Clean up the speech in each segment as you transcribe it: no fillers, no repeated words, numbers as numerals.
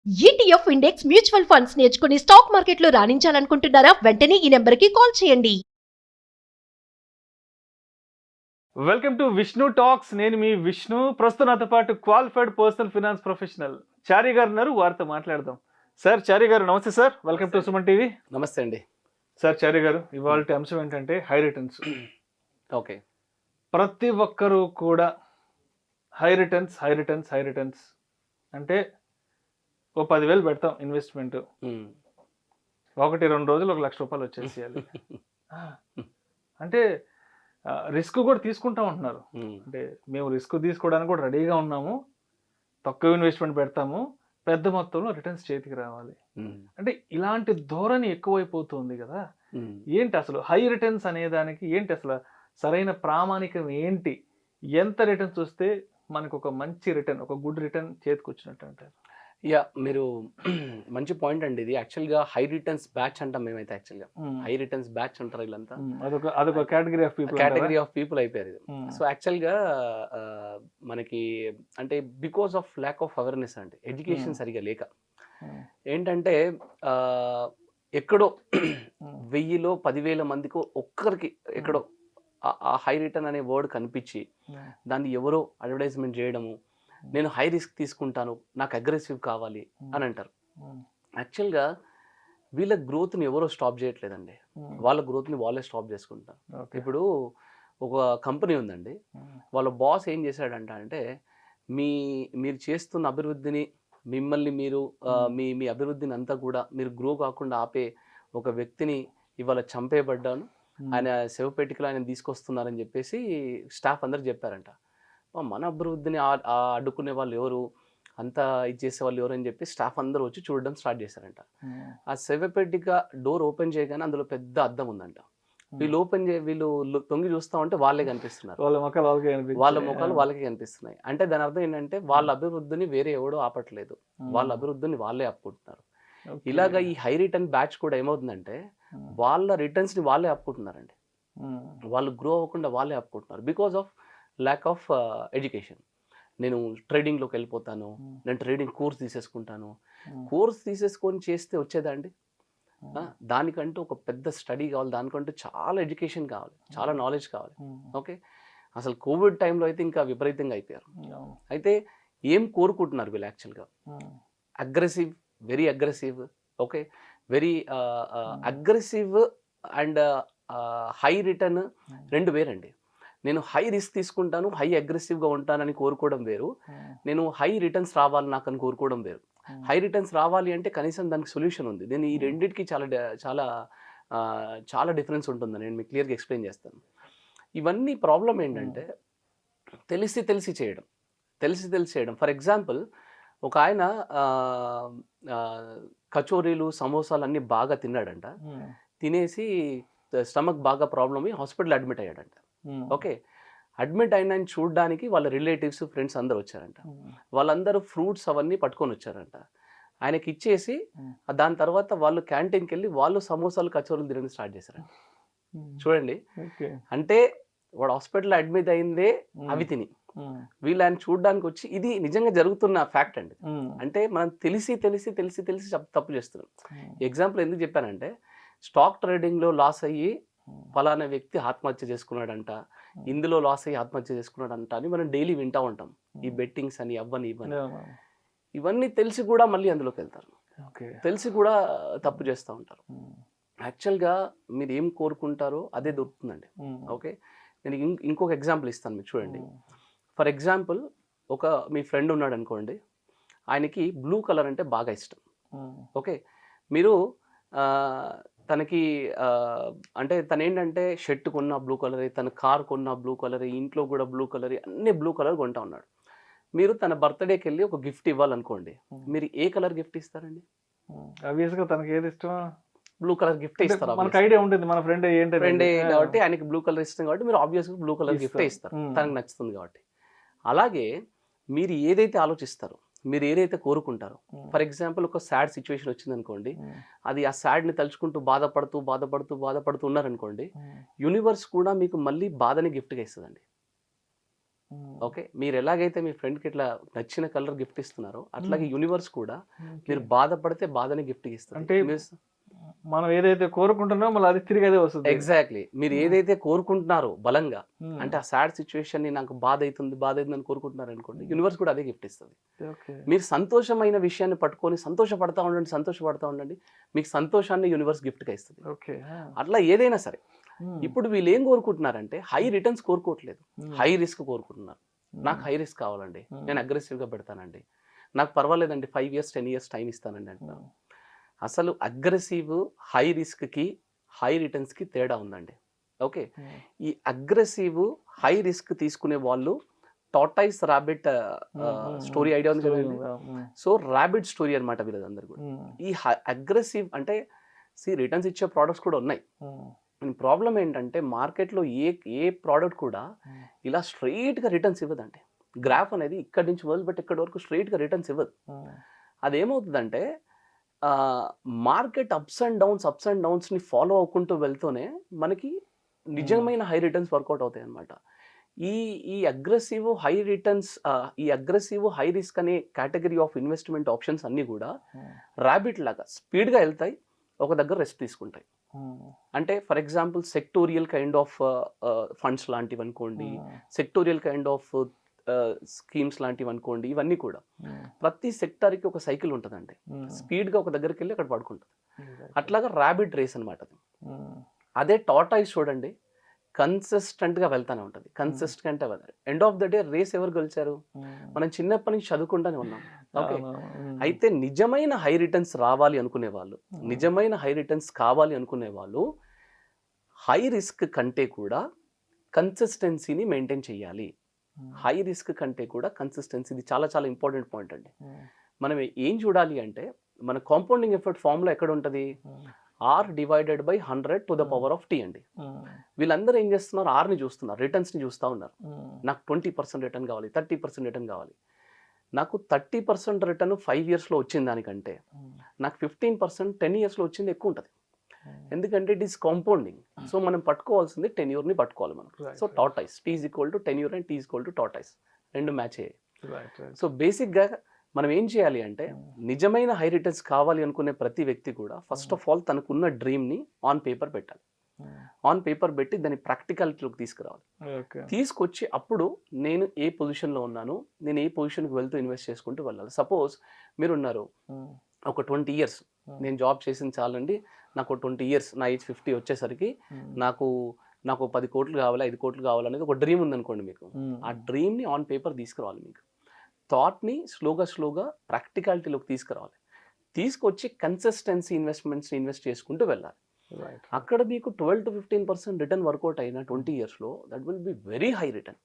ETF index mutual funds నేర్చుకుని stock మార్కెట్లో రాణించాలనుకుంటున్నారా? వెంటనే ఈ నెంబర్కి కాల్ చేయండి. Welcome to Vishnu talks. నేను మీ విష్ణు. ప్రస్తుతం నాతో పాటు క్వాలిఫైడ్ పర్సనల్ ఫినాన్స్ ప్రొఫెషనల్ చారి గారు ఉన్నారు. వారితో మాట్లాడదాం. సార్ చారి గారు నమస్తే sir. Welcome to Suman TV. నమస్తే అండి. సార్ చారి గారు, ఇవాళ అంశం ఏంటంటే హై రిటర్న్స్. ఓకే. ప్రతి ఒక్కరూ కూడా హై రిటర్న్స్ అంటే ఓ 10,000 పెడతాం ఇన్వెస్ట్మెంట్, 1-2 రోజులు 1,00,000 రూపాయలు వచ్చేసేయాలి. అంటే రిస్క్ కూడా తీసుకుంటాం అంటున్నారు. అంటే మేము రిస్క్ తీసుకోవడానికి కూడా రెడీగా ఉన్నాము, తక్కువ ఇన్వెస్ట్మెంట్ పెడతాము, పెద్ద మొత్తంలో రిటర్న్స్ చేతికి రావాలి. అంటే ఇలాంటి ధోరణి ఎక్కువైపోతుంది కదా. ఏంటి అసలు హై రిటర్న్స్ అనే దానికి ఏంటి అసలు సరైన ప్రామాణికం ఏంటి? ఎంత రిటర్న్స్ వస్తే మనకు ఒక మంచి రిటర్న్, ఒక గుడ్ రిటర్న్ చేతికి వచ్చినట్టు అంటారు? యా, మీరు మంచి పాయింట్ అండి. ఇది యాక్చువల్గా హై రిటర్న్స్ బ్యాచ్ అంటాం మేమైతే. యాక్చువల్గా హై రిటర్న్స్ బ్యాచ్ అంటారు వీళ్ళంతా. అదొక కేటగిరీ ఆఫ్ పీపుల్ అయిపోయారు ఇది. సో యాక్చువల్గా మనకి అంటే because of lack of awareness అండి, ఎడ్యుకేషన్ సరిగా లేక ఏంటంటే ఎక్కడో 1000లో 10,000 మందికి ఒక్కరికి ఎక్కడో ఆ హై రిటర్న్ అనే వర్డ్ కనిపించి దాన్ని ఎవరో అడ్వర్టైజ్మెంట్ చేయడము, నేను హై రిస్క్ తీసుకుంటాను, నాకు అగ్రెసివ్ కావాలి అని అంటారు. యాక్చువల్గా వీళ్ళ గ్రోత్ని ఎవరో స్టాప్ చేయట్లేదండి, వాళ్ళ గ్రోత్ని వాళ్ళే స్టాప్ చేసుకుంటారు. ఇప్పుడు ఒక కంపెనీ ఉందండి, వాళ్ళ బాస్ ఏం చేశాడంట అంటే మీరు చేస్తున్న అభివృద్ధిని, మిమ్మల్ని మీరు మీ అభివృద్ధిని అంతా కూడా మీరు గ్రో కాకుండా ఆపే ఒక వ్యక్తిని ఇవాళ చంపేయబడ్డాను, ఆయన శవపేటికలో ఆయన తీసుకొస్తున్నారని చెప్పేసి స్టాఫ్ అందరికి చెప్పారంట. మన అభివృద్ధిని అడ్డుకునే వాళ్ళు ఎవరు, అంతా ఇది చేసే వాళ్ళు ఎవరు అని చెప్పి స్టాఫ్ అందరూ వచ్చి చూడడం స్టార్ట్ చేశారంట. ఆ శవపేటిక డోర్ ఓపెన్ చేయగానే అందులో పెద్ద అద్దం ఉందంట. వీళ్ళు తొంగి చూస్తా ఉంటే వాళ్ళే కనిపిస్తున్నారు, వాళ్ళ ముఖాలు వాళ్ళకే కనిపిస్తున్నాయి. అంటే దాని అర్థం ఏంటంటే వాళ్ళ అభివృద్ధిని వేరే ఎవడో ఆపట్లేదు, వాళ్ళ అభివృద్ధిని వాళ్ళే ఆపుకుంటున్నారు. ఇలాగా ఈ హై రిటర్న్ బ్యాచ్ కూడా ఏమవుతుందంటే వాళ్ళ రిటర్న్స్ని వాళ్ళే ఆపుకుంటున్నారండి, వాళ్ళు గ్రో అవ్వకుండా వాళ్ళే ఆపుకుంటున్నారు. Because of lack of education. నేను ట్రేడింగ్లోకి వెళ్ళిపోతాను, నేను ట్రేడింగ్ కోర్స్ తీసేసుకుంటాను. కోర్స్ తీసేసుకొని చేస్తే వచ్చేదండి? దానికంటూ ఒక పెద్ద స్టడీ కావాలి, దానికంటూ చాలా ఎడ్యుకేషన్ కావాలి, చాలా నాలెడ్జ్ కావాలి. ఓకే. అసలు కోవిడ్ టైంలో అయితే ఇంకా విపరీతంగా అయిపోయారు. అయితే ఏం కోరుకుంటున్నారు వీళ్ళు యాక్చువల్గా? Aggressive, very aggressive. Okay. Very aggressive and high return రెండు వేరండి. నేను హై రిస్క్ తీసుకుంటాను, హై అగ్రెసివ్గా ఉంటానని కోరుకోవడం వేరు, నేను హై రిటర్న్స్ రావాలి నాకు అని కోరుకోవడం వేరు. హై రిటర్న్స్ రావాలి అంటే కనీసం దానికి సొల్యూషన్ ఉంది. నేను ఈ రెండింటికి చాలా చాలా చాలా డిఫరెన్స్ ఉంటుంది. నేను మీకు క్లియర్గా ఎక్స్ప్లెయిన్ చేస్తాను. ఇవన్నీ ప్రాబ్లం ఏంటంటే తెలిసి చేయడం. ఫర్ ఎగ్జాంపుల్, ఒక ఆయన కచోరీలు, సమోసాలు అన్నీ బాగా తిన్నాడంట. తినేసి స్టమక్ బాగా ప్రాబ్లం అయ్యి హాస్పిటల్ అడ్మిట్ అయ్యాడంట. ఓకే. అడ్మిట్ అయిన చూడడానికి వాళ్ళ రిలేటివ్స్, ఫ్రెండ్స్ అందరూ వచ్చారంట. వాళ్ళందరూ ఫ్రూట్స్ అవన్నీ పట్టుకొని వచ్చారంట. ఆయనకి ఇచ్చేసి దాని తర్వాత వాళ్ళు క్యాంటీన్కి వెళ్ళి వాళ్ళు సమోసాలు, కచోరీలు తినడం స్టార్ట్ చేశారంట. చూడండి, అంటే వాడు హాస్పిటల్ అడ్మిట్ అయిందే అవి తిని, వీళ్ళు ఆయన చూడడానికి వచ్చి, ఇది నిజంగా జరుగుతున్న ఫ్యాక్ట్ అండి. అంటే మనం తెలిసి తప్పు చేస్తున్నాం. ఎగ్జాంపుల్ ఎందుకు చెప్పానంటే, స్టాక్ ట్రేడింగ్లో లాస్ అయ్యి ఫలానా వ్యక్తి ఆత్మహత్య చేసుకున్నాడంట, ఇందులో లాస్ అయ్యి ఆత్మహత్య చేసుకున్నాడంట అని మనం డైలీ వింటూ ఉంటాం. ఈ బెట్టింగ్స్ అని ఇవన్నీ తెలిసి కూడా మళ్ళీ అందులోకి వెళ్తారు, తెలిసి కూడా తప్పు చేస్తూ ఉంటారు. యాక్చువల్గా మీరు ఏం కోరుకుంటారో అదే దొరుకుతుందండి. ఓకే. నేను ఇంకొక ఎగ్జాంపుల్ ఇస్తాను మీకు, చూడండి. ఫర్ ఎగ్జాంపుల్, మీ ఫ్రెండ్ ఉన్నాడు అనుకోండి, ఆయనకి బ్లూ కలర్ అంటే బాగా ఇష్టం. ఓకే. మీరు తనకి అంటే తను ఏంటంటే షర్ట్ కొన్న బ్లూ కలరే, తన కార్ కొన్న బ్లూ కలరే, ఇంట్లో కూడా బ్లూ కలరే, అన్ని బ్లూ కలర్ కొంటా ఉన్నాడు. మీరు తన బర్త్డేకి వెళ్ళి ఒక గిఫ్ట్ ఇవ్వాలనుకోండి, మీరు ఏ కలర్ గిఫ్ట్ ఇస్తారండి? ఆబ్వియస్గా తనకి ఏది ఇష్టం, బ్లూ కలర్ గిఫ్ట్ ఇస్తారు. మనకు ఐడియా ఉంటుంది, మన ఫ్రెండే కాబట్టి ఆయనకి బ్లూ కలర్ ఇష్టం కాబట్టి మీరు ఆబ్వియస్గా బ్లూ కలర్ గిఫ్టే ఇస్తారు, తనకు నచ్చుతుంది కాబట్టి. అలాగే మీరు ఏదైతే ఆలోచిస్తారో, మీరు ఏదైతే కోరుకుంటారో, ఫర్ ఎగ్జాంపుల్ ఒక సాడ్ సిచ్యువేషన్ వచ్చింది అనుకోండి, అది ఆ సాడ్ని తలుచుకుంటూ బాధపడుతూ ఉన్నారనుకోండి, యూనివర్స్ కూడా మీకు మళ్ళీ బాధని గిఫ్ట్గా ఇస్తుందండి. ఓకే, మీరు ఎలాగైతే మీ ఫ్రెండ్కి ఇట్లా నచ్చిన కలర్ గిఫ్ట్ ఇస్తున్నారో అట్లాగే యూనివర్స్ కూడా మీరు బాధపడితే బాధని గిఫ్ట్ ఇస్తారు. అంటే మనం ఏదైతే కోరుకుంటున్నామో మళ్ళీ అది తిరిగి అదే వస్తుంది. ఎగ్జాక్ట్లీ, మీరు ఏదైతే కోరుకుంటున్నారో బలంగా, అంటే ఆ సాడ్ సిచ్యువేషన్ ని నాకు బాధ అవుతుంది అని కోరుకుంటున్నారు అనుకోండి, యూనివర్స్ కూడా అదే గిఫ్ట్ ఇస్తుంది. మీరు సంతోషమైన విషయాన్ని పట్టుకొని సంతోషపడతా ఉండండి, మీకు సంతోషాన్ని యూనివర్స్ గిఫ్ట్ గా ఇస్తుంది. అట్లా ఏదైనా సరే. ఇప్పుడు వీళ్ళు ఏం కోరుకుంటున్నారంటే హై రిటర్న్స్ కోరుకోవట్లేదు, హై రిస్క్ కోరుకుంటున్నారు. నాకు హై రిస్క్ కావాలండి, నేను అగ్రెసివ్ గా పెడతానండి, నాకు పర్వాలేదండి 5 years 10 years టైం ఇస్తానండి అంటున్నారు. అసలు అగ్రెసివ్ హై రిస్క్కి హై రిటర్న్స్కి తేడా ఉందండి. ఓకే, ఈ అగ్రెసివ్ హై రిస్క్ తీసుకునే వాళ్ళు టార్టాయిస్ ర్యాబిట్ స్టోరీ ఐడియా ఉంది కదండి. సో ర్యాబిట్ స్టోరీ అనమాట వీళ్ళందరూ కూడా. ఈ అగ్రెసివ్ అంటే రిటర్న్స్ ఇచ్చే ప్రోడక్ట్స్ కూడా ఉన్నాయి. ప్రాబ్లం ఏంటంటే మార్కెట్లో ఏ ప్రోడక్ట్ కూడా ఇలా స్ట్రైట్గా రిటర్న్స్ ఇవ్వదండి. గ్రాఫ్ అనేది ఇక్కడి నుంచి మొదలుపెట్టి ఇక్కడి వరకు స్ట్రైట్గా రిటర్న్స్ ఇవ్వదు. అదేమవుతుందంటే మార్కెట్ అప్స్ అండ్ డౌన్స్ని ఫాలో అవ్వకుంటూ వెళ్తూనే మనకి నిజమైన హై రిటర్న్స్ వర్కౌట్ అవుతాయి అన్నమాట. ఈ అగ్రెసివ్ హై రిటర్న్స్, ఈ అగ్రెసివ్ హై రిస్క్ అనే కేటగిరీ ఆఫ్ ఇన్వెస్ట్మెంట్ ఆప్షన్స్ అన్నీ కూడా ర్యాబిట్ లాగా స్పీడ్గా వెళ్తాయి, ఒక దగ్గర రెస్ట్ తీసుకుంటాయి. అంటే for example sectorial kind of funds లాంటివి అనుకోండి, సెక్టోరియల్ కైండ్ ఆఫ్ స్కీమ్స్ లాంటివి అనుకోండి, ఇవన్నీ కూడా ప్రతి సెక్టార్కి ఒక సైకిల్ ఉంటుందండి. స్పీడ్గా ఒక దగ్గరికి వెళ్ళి అక్కడ పడుకుంటుంది. అట్లాగా ర్యాబిట్ రేస్ అనమాట అది. అదే టార్టాయిస్ చూడండి, కన్సిస్టెంట్గా వెళ్తానే ఉంటుంది, కన్సిస్టెంట్గా వెళ్తారు. End of the day race ఎవరు గెలిచారు? మనం చిన్నప్పటి నుంచి చదువుకుంటానే ఉన్నాం. ఓకే, అయితే నిజమైన హై రిటర్న్స్ రావాలి అనుకునే వాళ్ళు, నిజమైన హై రిటర్న్స్ కావాలి అనుకునే వాళ్ళు హై రిస్క్ కంటే కూడా కన్సిస్టెన్సీని మెయింటైన్ చేయాలి. హై రిస్క్ కంటే కూడా కన్సిస్టెన్సీ, ఇది చాలా చాలా ఇంపార్టెంట్ పాయింట్ అండి. మనం ఏం చూడాలి అంటే మన కాంపౌండింగ్ ఎఫర్ట్ ఫార్ములా ఎక్కడ ఉంటుంది? R/100 అండి. వీళ్ళందరూ ఏం చేస్తున్నారు? Rని చూస్తున్నారు, రిటర్న్స్ని చూస్తూ ఉన్నారు. నాకు 20% రిటర్న్ కావాలి, 30% రిటర్న్ కావాలి. నాకు 30% రిటర్న్ 5 yearsలో వచ్చిన దానికంటే నాకు 15% 10 yearsలో వచ్చింది ఎక్కువ ఉంటుంది. ఎందుకంటే ఇట్ ఈస్ కాంపౌండింగ్. సో మనం పట్టుకోవాల్సింది టెన్యూర్ని పట్టుకోవాలి మనం. So tortoise, T=10 year and T=tortoise, రెండు మ్యాచ్ అయ్యాయి. సో బేసిక్గా మనం ఏం చేయాలి అంటే నిజమైన హై రిటర్న్స్ కావాలి అనుకునే ప్రతి వ్యక్తి కూడా ఫస్ట్ ఆఫ్ ఆల్ తనకున్న డ్రీమ్ని ఆన్ పేపర్ పెట్టాలి. ఆన్ పేపర్ పెట్టి దాన్ని ప్రాక్టికాలిటీలోకి తీసుకురావాలి. తీసుకొచ్చి అప్పుడు నేను ఏ పొజిషన్లో ఉన్నాను, నేను ఏ పొజిషన్కి వెళ్తూ ఇన్వెస్ట్ చేసుకుంటూ వెళ్ళాలి. సపోజ్ మీరున్నారు ఒక 20 years నేను జాబ్ చేసింది చాలండి, నాకు 20 years, నా ఏజ్ 50 వచ్చేసరికి నాకు 10 కోట్లు కావాలి, 5 కోట్లు కావాలనేది ఒక డ్రీమ్ ఉందనుకోండి మీకు. ఆ డ్రీమ్ని ఆన్ పేపర్ తీసుకురావాలి. మీకు థాట్ని స్లోగా ప్రాక్టికాలిటీలోకి తీసుకురావాలి. తీసుకొచ్చి కన్సిస్టెన్సీ ఇన్వెస్ట్మెంట్స్ని ఇన్వెస్ట్ చేసుకుంటూ వెళ్ళాలి. అక్కడ మీకు 12 to 15% రిటర్న్ వర్కౌట్ అయిన 20 yearsలో that will be very high return.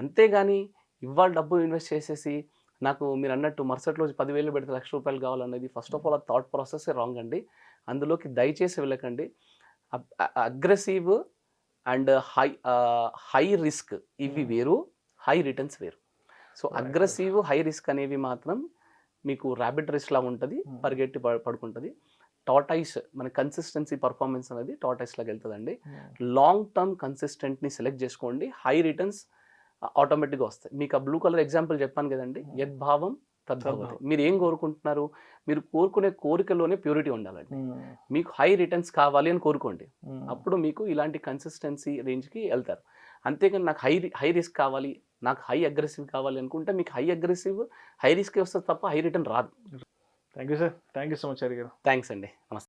అంతేగాని ఇవాళ డబ్బు ఇన్వెస్ట్ చేసేసి నాకు మీరు అన్నట్టు మరుసటి రోజు 10,000 పెడితే ₹1,00,000 కావాలన్నది ఫస్ట్ ఆఫ్ ఆల్ ఆ థాట్ ప్రాసెస్ రాంగ్ అండి. అందులోకి దయచేసి వెళ్ళకండి. అగ్రెసివ్ అండ్ హై రిస్క్ ఇవి వేరు, హై రిటర్న్స్ వేరు. సో అగ్రెసివ్ హై రిస్క్ అనేవి మాత్రం మీకు ర్యాబిట్ రేస్ లాగా ఉంటుంది, పరిగెట్టి పడుకుంటుంది. టార్టాయిస్ మన కన్సిస్టెన్సీ పర్ఫార్మెన్స్ అనేది టార్టాయిస్ లాగా వెళ్తుందండి. లాంగ్ టర్మ్ కన్సిస్టెంట్ని సెలెక్ట్ చేసుకోండి, హై రిటర్న్స్ ఆటోమేటిక్గా వస్తాయి. మీకు ఆ బ్లూ కలర్ ఎగ్జాంపుల్ చెప్పాను కదండి, యద్భావం తద్భవతి. మీరు ఏం కోరుకుంటున్నారు? మీరు కోరుకునే కోరికలోనే ప్యూరిటీ ఉండాలండి. మీకు హై రిటర్న్స్ కావాలి అని కోరుకోండి, అప్పుడు మీకు ఇలాంటి కన్సిస్టెన్సీ రేంజ్కి వెళ్తారు. అంతేగాని నాకు హై రిస్క్ కావాలి, నాకు హై అగ్రెసివ్ కావాలి అనుకుంటే మీకు హై అగ్రెసివ్ హై రిస్క్ వస్తుంది తప్ప హై రిటర్న్ రాదు. Thank you sir, thank you so much Hari గారు. థ్యాంక్స్ అండి, నమస్తే.